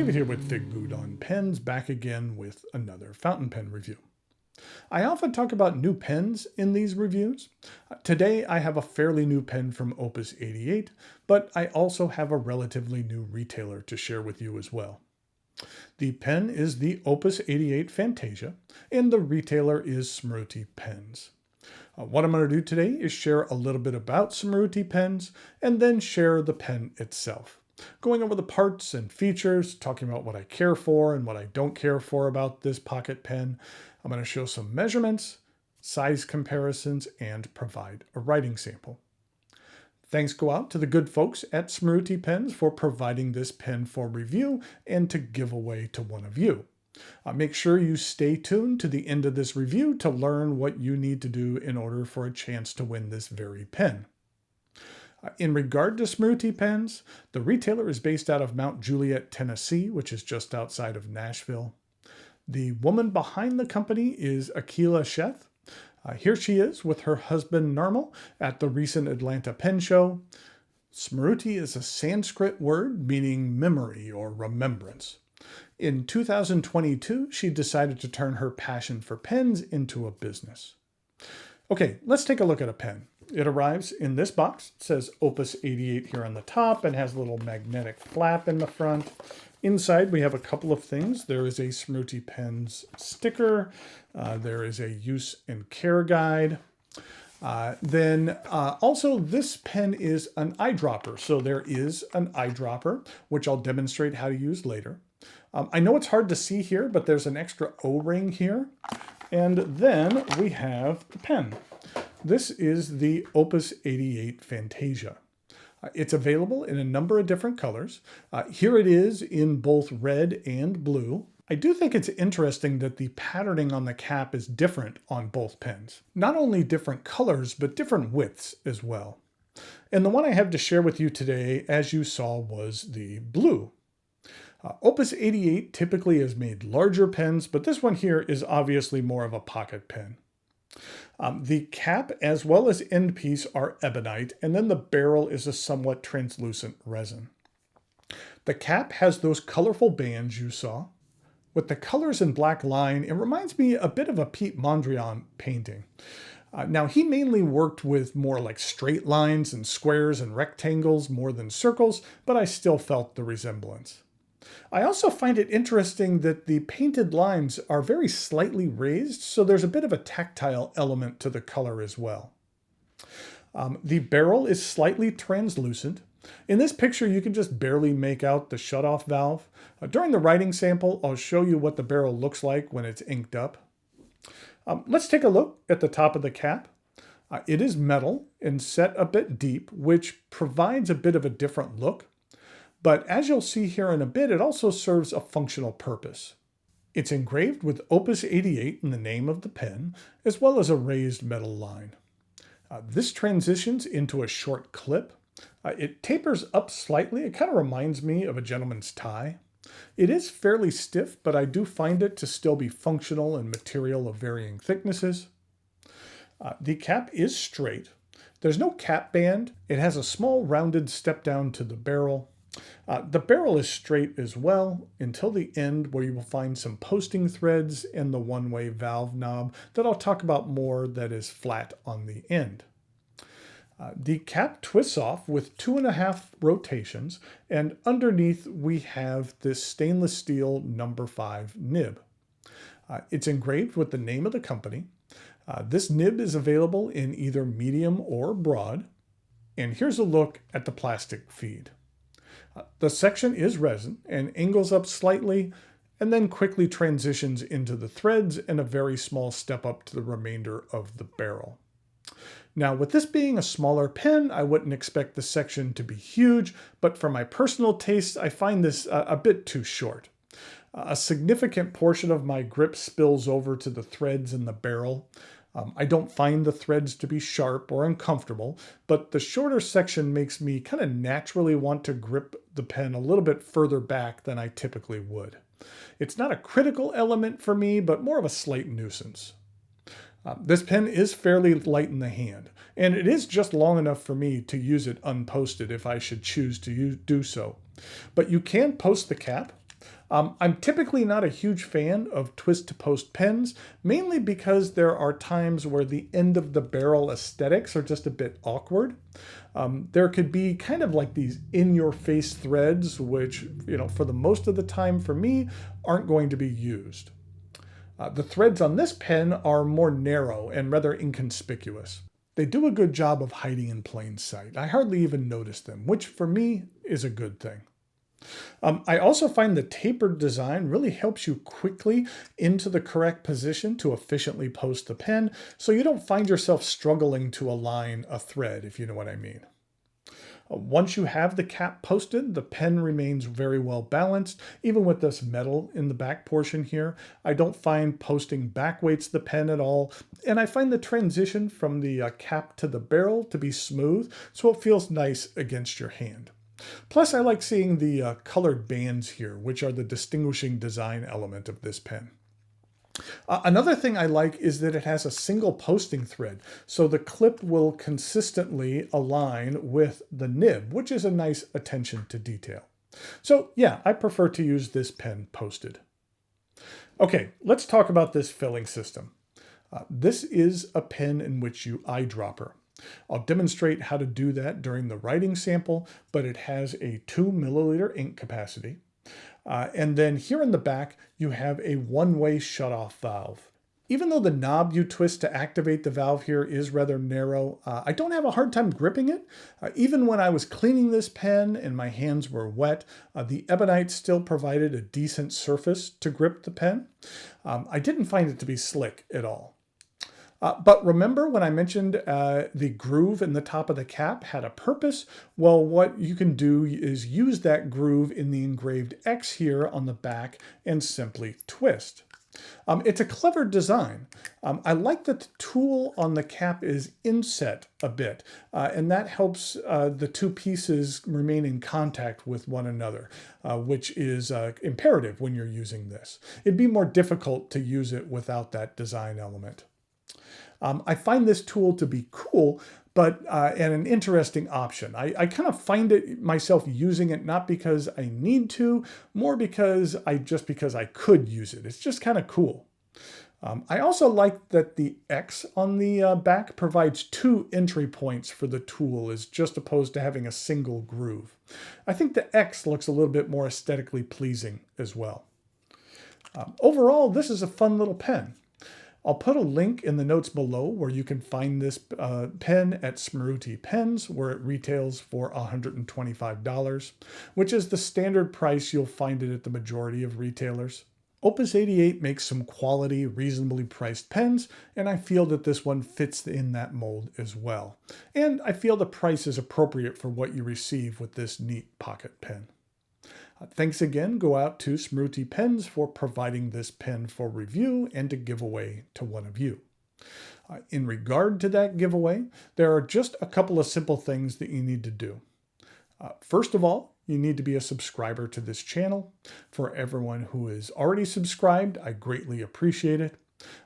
David here with Figboot on Pens, back again with another fountain pen review. I often talk about new pens in these reviews. Today I have a fairly new pen from Opus 88, but I also have a relatively new retailer to share with you as well. The pen is the Opus 88 Fantasia, and the retailer is Smruti Pens. What I'm going to do today is share a little bit about Smruti pens, and then share the pen itself. Going over the parts and features, talking about what I care for and what I don't care for about this pocket pen. I'm going to show some measurements, size comparisons, and provide a writing sample. Thanks go out to the good folks at Smruti Pens for providing this pen for review and to give away to one of you. Make sure you stay tuned to the end of this review to learn what you need to do in order for a chance to win this very pen. In regard to Smruti Pens, the retailer is based out of Mount Juliet, Tennessee, which is just outside of Nashville. The woman behind the company is Akila Sheth. Here she is with her husband Nirmal at the recent Atlanta Pen Show. Smruti is a Sanskrit word meaning memory or remembrance. In 2022, she decided to turn her passion for pens into a business. Okay, let's take a look at a pen. It arrives in this box. It says Opus 88 here on the top and has a little magnetic flap in the front. Inside, we have a couple of things. There is a Smruti Pens sticker. There is a use and care guide. Also, this pen is an eyedropper. So there is an eyedropper, which I'll demonstrate how to use later. I know it's hard to see here, but there's an extra O-ring here. And then we have the pen. This is the Opus 88 Fantasia. It's available in a number of different colors. Here it is in both red and blue. I do think it's interesting that the patterning on the cap is different on both pens. Not only different colors, but different widths as well. And the one I have to share with you today, as you saw, was the blue. Opus 88 typically has made larger pens, but this one here is obviously more of a pocket pen. The cap as well as end piece are ebonite, and then the barrel is a somewhat translucent resin. The cap has those colorful bands you saw. With the colors in black line, it reminds me a bit of a Pete Mondrian painting. Now, he mainly worked with more like straight lines and squares and rectangles more than circles, but I still felt the resemblance. I also find it interesting that the painted lines are very slightly raised, so there's a bit of a tactile element to the color as well. The barrel is slightly translucent. In this picture, you can just barely make out the shutoff valve. During the writing sample, I'll show you what the barrel looks like when it's inked up. Let's take a look at the top of the cap. It is metal and set a bit deep, which provides a bit of a different look. But as you'll see here in a bit, it also serves a functional purpose. It's engraved with Opus 88 in the name of the pen, as well as a raised metal line. This transitions into a short clip. It tapers up slightly. It kind of reminds me of a gentleman's tie. It is fairly stiff, but I do find it to still be functional and material of varying thicknesses. The cap is straight. There's no cap band. It has a small rounded step down to the barrel. The barrel is straight as well until the end, where you will find some posting threads and the one-way valve knob that I'll talk about more that is flat on the end. The cap twists off with 2.5 rotations, and underneath we have this stainless steel number 5 nib. It's engraved with the name of the company. This nib is available in either medium or broad. And here's a look at the plastic feed. The section is resin and angles up slightly and then quickly transitions into the threads and a very small step up to the remainder of the barrel. Now, with this being a smaller pen, I wouldn't expect the section to be huge, but for my personal taste, I find this a bit too short. A significant portion of my grip spills over to the threads in the barrel. I don't find the threads to be sharp or uncomfortable, but the shorter section makes me kind of naturally want to grip the pen a little bit further back than I typically would. It's not a critical element for me, but more of a slight nuisance. This pen is fairly light in the hand, and it is just long enough for me to use it unposted if I should choose to do so. But you can post the cap. I'm typically not a huge fan of twist-to-post pens, mainly because there are times where the end of the barrel aesthetics are just a bit awkward. There could be kind of like these in-your-face threads, which, for the most of the time for me, aren't going to be used. The threads on this pen are more narrow and rather inconspicuous. They do a good job of hiding in plain sight. I hardly even notice them, which for me is a good thing. I also find the tapered design really helps you quickly into the correct position to efficiently post the pen, so you don't find yourself struggling to align a thread, if you know what I mean. Once you have the cap posted, the pen remains very well balanced, even with this metal in the back portion here. I don't find posting backweights the pen at all, and I find the transition from the cap to the barrel to be smooth, so it feels nice against your hand. Plus, I like seeing the colored bands here, which are the distinguishing design element of this pen. Another thing I like is that it has a single posting thread, so the clip will consistently align with the nib, which is a nice attention to detail. So yeah, I prefer to use this pen posted. Okay, let's talk about this filling system. This is a pen in which you eyedropper. I'll demonstrate how to do that during the writing sample, but it has a 2 milliliter ink capacity. And then here in the back, you have a one-way shutoff valve. Even though the knob you twist to activate the valve here is rather narrow, I don't have a hard time gripping it. Even when I was cleaning this pen and my hands were wet, the ebonite still provided a decent surface to grip the pen. I didn't find it to be slick at all. But remember when I mentioned the groove in the top of the cap had a purpose? Well, what you can do is use that groove in the engraved X here on the back and simply twist. It's a clever design. I like that the tool on the cap is inset a bit, and that helps the two pieces remain in contact with one another, which is imperative when you're using this. It'd be more difficult to use it without that design element. I find this tool to be cool, but and an interesting option. I kind of find it myself using it not because I need to, more because I could use it. It's just kind of cool. I also like that the X on the back provides 2 entry points for the tool as just opposed to having a single groove. I think the X looks a little bit more aesthetically pleasing as well. Overall, this is a fun little pen. I'll put a link in the notes below where you can find this pen at Smruti Pens, where it retails for $125, which is the standard price you'll find it at the majority of retailers. Opus 88 makes some quality, reasonably priced pens, and I feel that this one fits in that mold as well. And I feel the price is appropriate for what you receive with this neat pocket pen. Thanks again go out to Smruti Pens for providing this pen for review and to give away to one of you. In regard to that giveaway, there are just a couple of simple things that you need to do. First of all, you need to be a subscriber to this channel. For everyone who is already subscribed, I greatly appreciate it.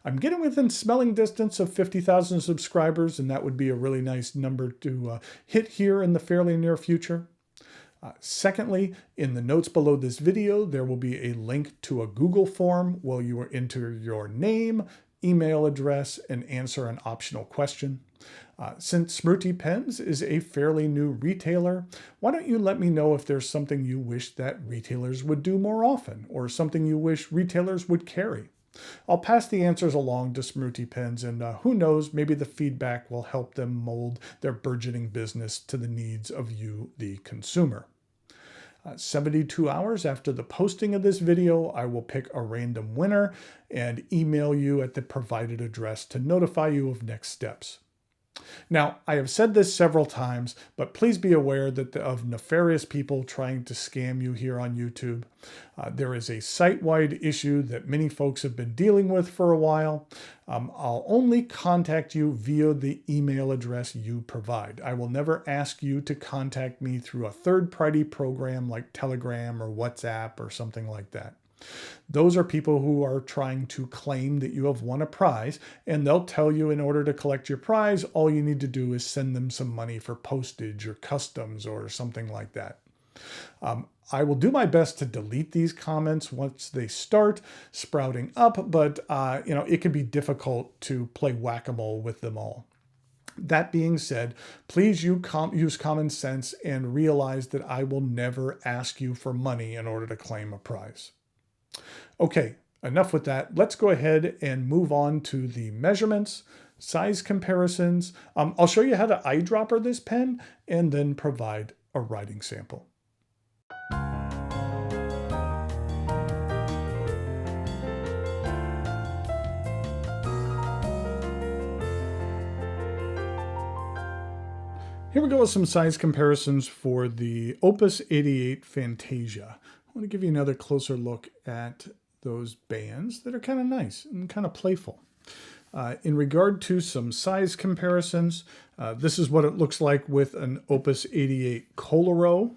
I'm getting within smelling distance of 50,000 subscribers, and that would be a really nice number to hit here in the fairly near future. Secondly, in the notes below this video, there will be a link to a Google form where you will enter your name, email address, and answer an optional question. Since Smruti Pens is a fairly new retailer, why don't you let me know if there's something you wish that retailers would do more often, or something you wish retailers would carry. I'll pass the answers along to Smruti Pens, and who knows, maybe the feedback will help them mold their burgeoning business to the needs of you, the consumer. 72 hours after the posting of this video, I will pick a random winner and email you at the provided address to notify you of next steps. Now, I have said this several times, but please be aware that of nefarious people trying to scam you here on YouTube. There is a site-wide issue that many folks have been dealing with for a while. I'll only contact you via the email address you provide. I will never ask you to contact me through a third-party program like Telegram or WhatsApp or something like that. Those are people who are trying to claim that you have won a prize, and they'll tell you in order to collect your prize, all you need to do is send them some money for postage or customs or something like that. I will do my best to delete these comments once they start sprouting up, but it can be difficult to play whack-a-mole with them all. That being said, please use common sense and realize that I will never ask you for money in order to claim a prize. Okay, enough with that. Let's go ahead and move on to the measurements, size comparisons. I'll show you how to eyedropper this pen and then provide a writing sample. Here we go with some size comparisons for the Opus 88 Fantasia. I want to give you another closer look at those bands that are kind of nice and kind of playful. In regard to some size comparisons, this is what it looks like with an Opus 88 Coloro.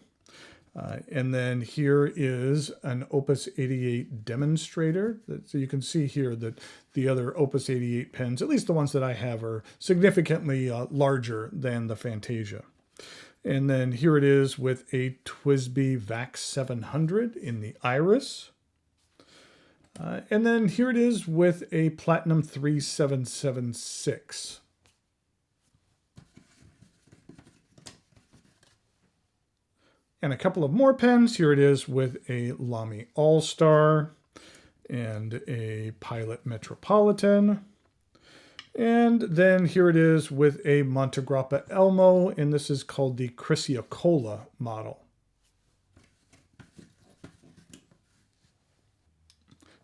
And then here is an Opus 88 demonstrator. So you can see here that the other Opus 88 pens, at least the ones that I have, are significantly larger than the Fantasia. And then here it is with a TWSBI VAX 700 in the Iris. And then here it is with a Platinum 3776. And a couple of more pens. Here it is with a Lamy All-Star and a Pilot Metropolitan. And then here it is with a Montegrappa Elmo, and this is called the Chrysiocolla model.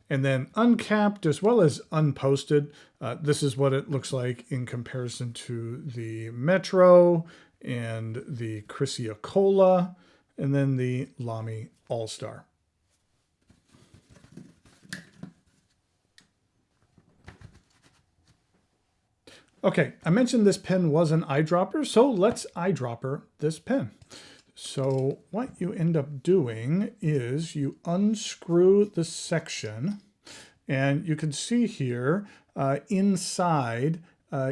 And then uncapped as well as unposted. This is what it looks like in comparison to the Metro and the Chrysiocolla, and then the Lamy All-Star. Okay, I mentioned this pen was an eyedropper, so let's eyedropper this pen. So what you end up doing is you unscrew the section, and you can see here inside,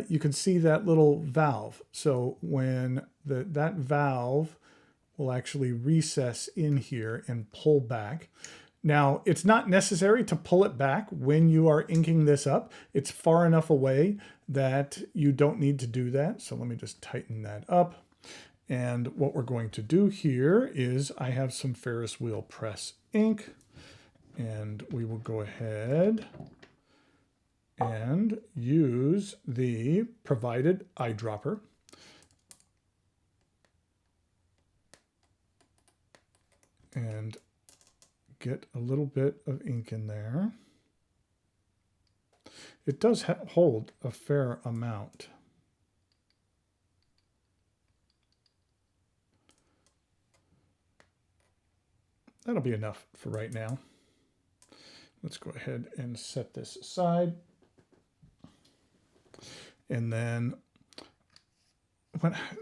you can see that little valve. So when that valve will actually recess in here and pull back. Now, it's not necessary to pull it back when you are inking this up. It's far enough away that you don't need to do that. So let me just tighten that up. And what we're going to do here is I have some Ferris wheel press ink, and we will go ahead and use the provided eyedropper. And get a little bit of ink in there. It does hold a fair amount. That'll be enough for right now. Let's go ahead and set this aside. And then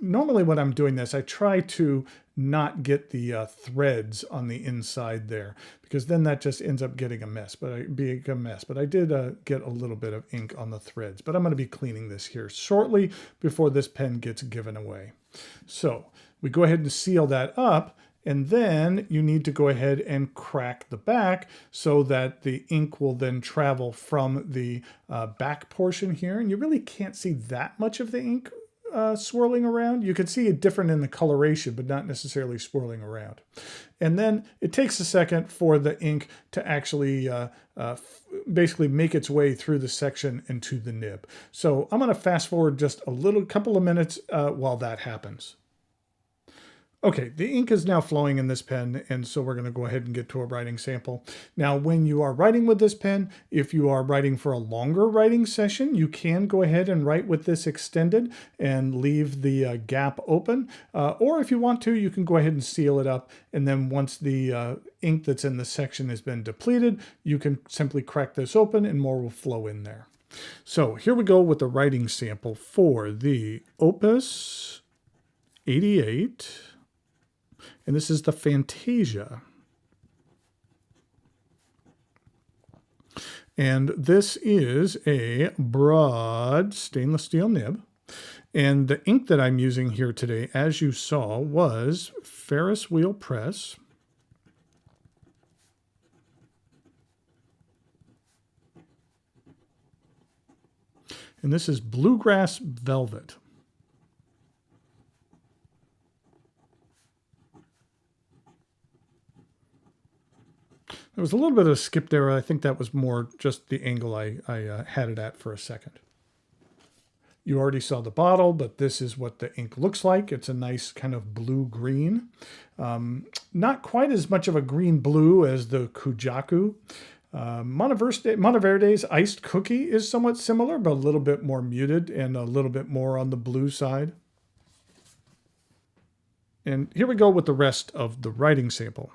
normally when I'm doing this, I try to not get the threads on the inside there, because then that just ends up getting a mess. But I did get a little bit of ink on the threads. But I'm going to be cleaning this here shortly before this pen gets given away. So we go ahead and seal that up. And then you need to go ahead and crack the back so that the ink will then travel from the back portion here. And you really can't see that much of the ink swirling around. You can see it different in the coloration, but not necessarily swirling around. And then it takes a second for the ink to actually basically make its way through the section and to the nib. So I'm going to fast forward just a couple of minutes while that happens. Okay, the ink is now flowing in this pen, and so we're going to go ahead and get to a writing sample. Now, when you are writing with this pen, if you are writing for a longer writing session, you can go ahead and write with this extended and leave the gap open. Or if you want to, you can go ahead and seal it up, and then once the ink that's in the section has been depleted, you can simply crack this open and more will flow in there. So here we go with the writing sample for the Opus 88. And this is the Fantasia. And this is a broad stainless steel nib. And the ink that I'm using here today, as you saw, was Ferris wheel press. And this is Bluegrass Velvet. There was a little bit of a skip there. I think that was more just the angle I had it at for a second. You already saw the bottle, but this is what the ink looks like. It's a nice kind of blue-green. Not quite as much of a green-blue as the Kujaku. Monteverde's Iced Cookie is somewhat similar, but a little bit more muted and a little bit more on the blue side. And here we go with the rest of the writing sample.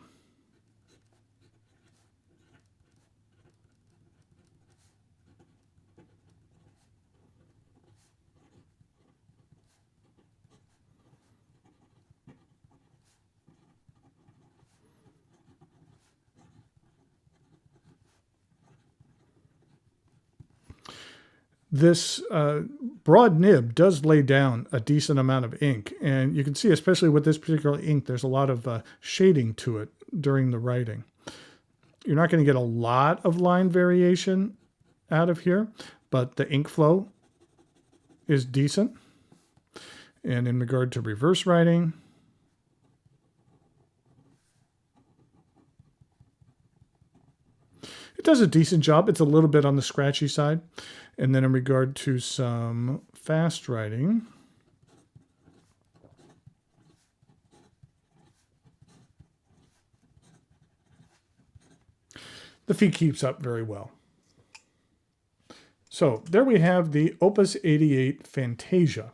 This broad nib does lay down a decent amount of ink, and you can see, especially with this particular ink, there's a lot of shading to it during the writing. You're not going to get a lot of line variation out of here, but the ink flow is decent. And in regard to reverse writing, it does a decent job. It's a little bit on the scratchy side. And then in regard to some fast writing, the fee keeps up very well. So there we have the Opus 88 Fantasia.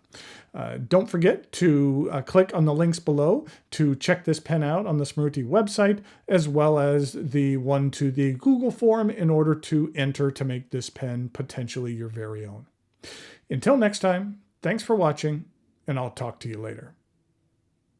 Don't forget to click on the links below to check this pen out on the Smruti website, as well as the one to the Google form in order to enter to make this pen potentially your very own. Until next time, thanks for watching, and I'll talk to you later.